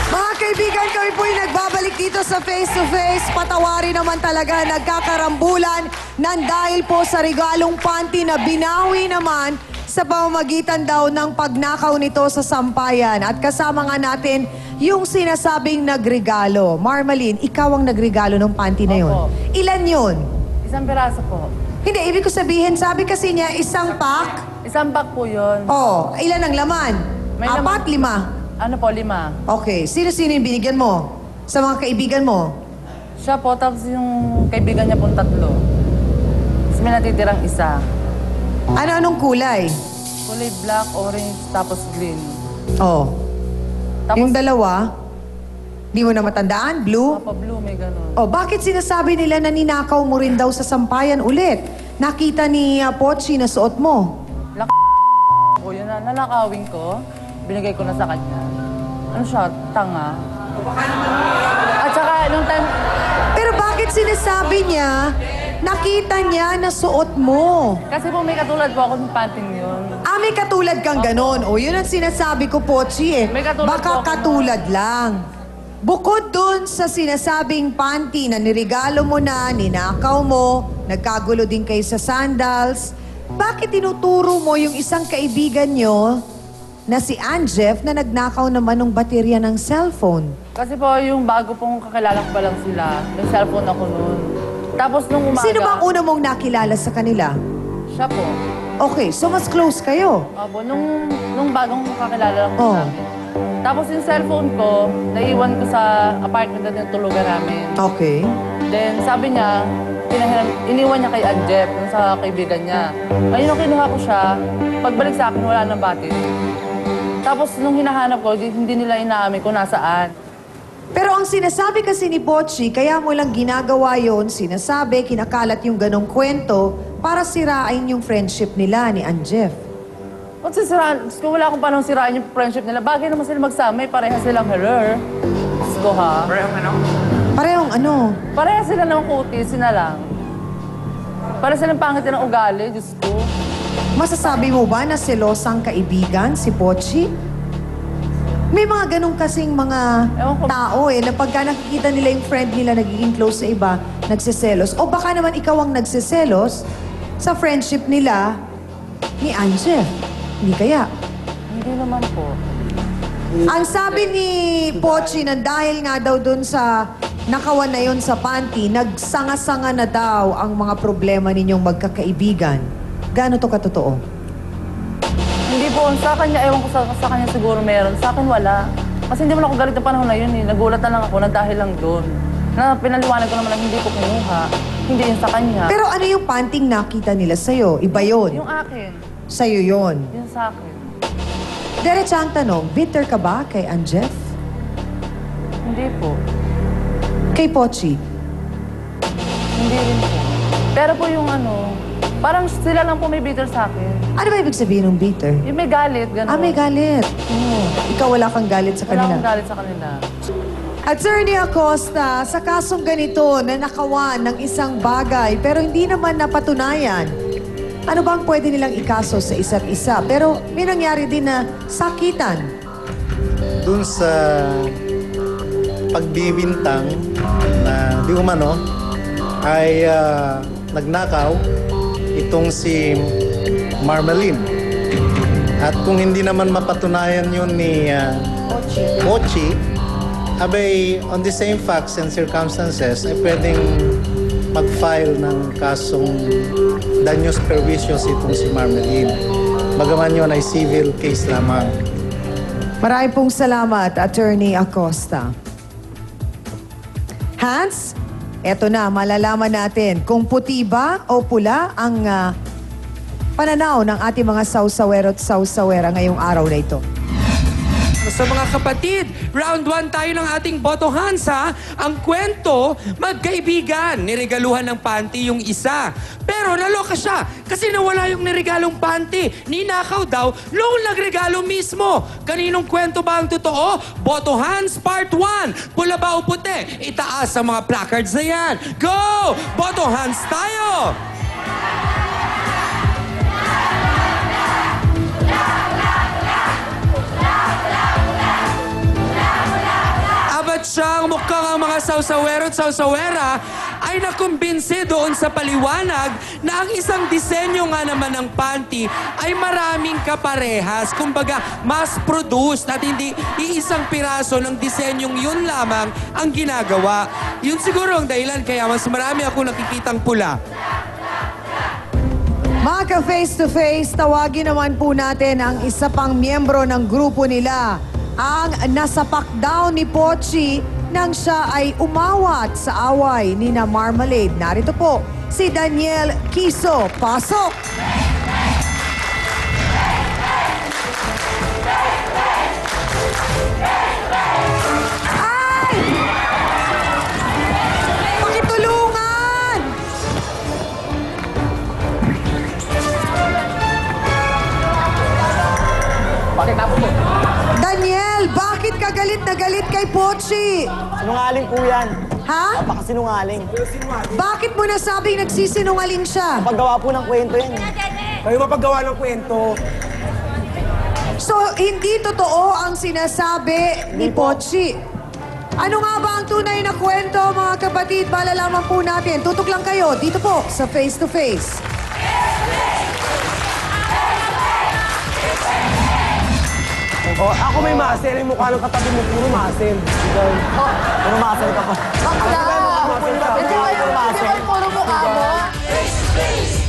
Mga kaibigan, kami po'y nagbabalik dito sa Face to Face. Patawarin naman talaga, nagkakarambulan nang dahil po sa regalong panty na binawi naman sa pamamagitan daw ng pagnakaw nito sa sampayan. At kasama nga natin yung sinasabing nagregalo. Marmalyn, ikaw ang nagregalo ng panty na yun. Opo. Ilan yun? Isang piraso po. Hindi, ibig ko sabihin, sabi kasi niya, isang pack. Isang pack po yun. Oh, ilan ang laman? May Apat, laman. 5. Ano po, 5. Okay, sino-sino yung binigyan mo? Sa mga kaibigan mo? Siya po, tapos yung kaibigan niya pong 3. Tapos may natitirang isa. Ano-anong kulay? Kulay black, orange, tapos green. Oh. Tapos, Yung dalawa, di mo na matandaan? Blue? Papa blue, may ganun. Oh, bakit sinasabi nila na ninakaw mo rin daw sa sampayan ulit? Nakita ni Pochi na suot mo. Po, yun na, nalakawin ko. Binigay ko na sa kanya. Ano siya? Tanga. At saka, nung time... Pero bakit sinasabi niya, nakita niya na suot mo? Kasi po may katulad po ako ng panting yun. Ah, may katulad kang ganon. O, yun ang sinasabi ko, Pochi eh. May katulad Baka po ako. katulad lang. Bukod dun sa sinasabing panty na nirigalo mo na, ninakaw mo, nagkagulo din kayo sa sandals, bakit tinuturo mo yung isang kaibigan nyo na si Anjef na nagnakaw naman ng baterya ng cellphone? Kasi po, yung bago pong kakilala ko pa lang sila, may cellphone ako noon. Tapos nung umaga... Sino ba ang una mong nakilala sa kanila? Siya po. Okay, so mas close kayo. Opo, nung bagong kakilala lang po Oh. namin. Tapos yung cellphone ko, naiwan ko sa apartment na tulugan namin. Okay. Then sabi niya, iniwan niya kay Anjep, yung sa kaibigan niya. Ayun, nung kinuha ko siya, pagbalik sa akin, wala nang battery. Tapos nung hinahanap ko, hindi nila inaamin kung nasaan. Pero ang sinasabi kasi ni Pochi, kaya mo lang ginagawa yon, sinasabi, kinakalat yung ganong kwento para sirain yung friendship nila ni Anjef. Kung sisiraan, kung wala akong panahon sirain yung friendship nila, bagay naman sila magsama, pareha silang hair. Gusto ha? Parehong ano? Parehong ano? Pareha sila ng kutis, na lang. Pareha silang pangit ng ugali, Diyos ko. Masasabi mo ba na selosang kaibigan si Pochi? May mga ganun kasing mga Ewan ko. tao na pagka nakikita nila yung friend nila nagiging close sa iba, nagsiselos. O baka naman ikaw ang nagsiselos sa friendship nila ni Anjef. Hindi kaya? Hindi naman po. Ang sabi ni Pochi na dahil nga daw dun sa nakawan na yon sa panty, nagsanga-sanga na daw ang mga problema ninyong magkakaibigan. Gaano to katotoo? Hindi po, sa kanya, ewan ko sa kanya siguro meron. Sa akin wala. Kasi hindi mo ako galit na panahon na yun eh. Nagulat na lang ako na dahil lang doon. Na pinaliwanag ko naman lang hindi ko kinuha. Hindi yun sa kanya. Pero ano yung panting nakita nila sa'yo? Iba yun. Yung akin, Sa'yo yun. yun sa akin. Diretsa ang tanong, bitter ka ba kay Anjef? Hindi po. Kay Pochi? Hindi rin po. Pero po yung ano, parang sila lang po may bitter sa akin. Ano ba ibig sabihin ng bitter? Yung may galit, gano'n. Ah, may galit. Ikaw wala kang galit sa Wala kanila. akong galit sa kanila. Attorney Acosta, sa kasong ganito na nakawan ng isang bagay pero hindi naman napatunayan, ano bang pwede nilang ikaso sa isa't isa? Pero may nangyari din na sakitan. Dun sa pagbibintang na di umano ay nagnakaw itong si Marmalyn. At kung hindi naman mapatunayan yun ni Pochi, abay, on the same facts and circumstances, ay pwedeng mag-file ng kasong daños perjuicios itong si Marmalyn. Bagaman yun ay civil case lamang. Maraming pong salamat, Attorney Acosta. Hans, eto na, malalaman natin kung puti ba o pula ang pananaw ng ating mga sausawero at sausawera ngayong araw na ito. So mga kapatid, round 1 tayo ng ating Boto Hands ha. Ang kwento, magkaibigan, niregaluhan ng panty yung isa. Pero naloka siya kasi nawala yung niregalong panty. Ninakaw daw nung nagregalo mismo. Kaninong kwento ba ang totoo? Boto Hands Part 1. Pula ba o puti? Itaas ang mga placards na yan. Go! Boto Hands tayo! sawsawero at sawsawera ay nakumbinsi doon sa paliwanag na ang isang disenyo nga naman ng panty ay maraming kaparehas. Kumbaga, mass-produced at hindi iisang piraso ng disenyong yun lamang ang ginagawa. Yun siguro ang dahilan kaya mas marami ako nakikitang pula. Mga ka-face-to-face, tawagin naman po natin ang isa pang miyembro ng grupo nila. Ang nasapak down ni Pochi nang siya ay umawat sa away ni na Marmalade. Narito po, si Daniel Kiso. Pasok! Ay! Pakitulungan! Bakit tapos mo? Daniel, bakit ka galit na galit kay Pochi? Sinungaling po yan. Ha? Napakasinungaling. Bakit mo nasabing nagsisinungaling siya? Paggawa po ng kwento yan. Kayo mapaggawa ng kwento. So, hindi totoo ang sinasabi ni Pochi. Ano nga ba ang tunay na kwento, mga kapatid? Malalaman po natin. Tutok lang kayo dito po sa Face to Face. O, ako may muscle. Yung mukha ng katabi mo, puro muscle. Puro muscle ka pa. Bakla! Hindi kayo puro mukha mo. Face to face.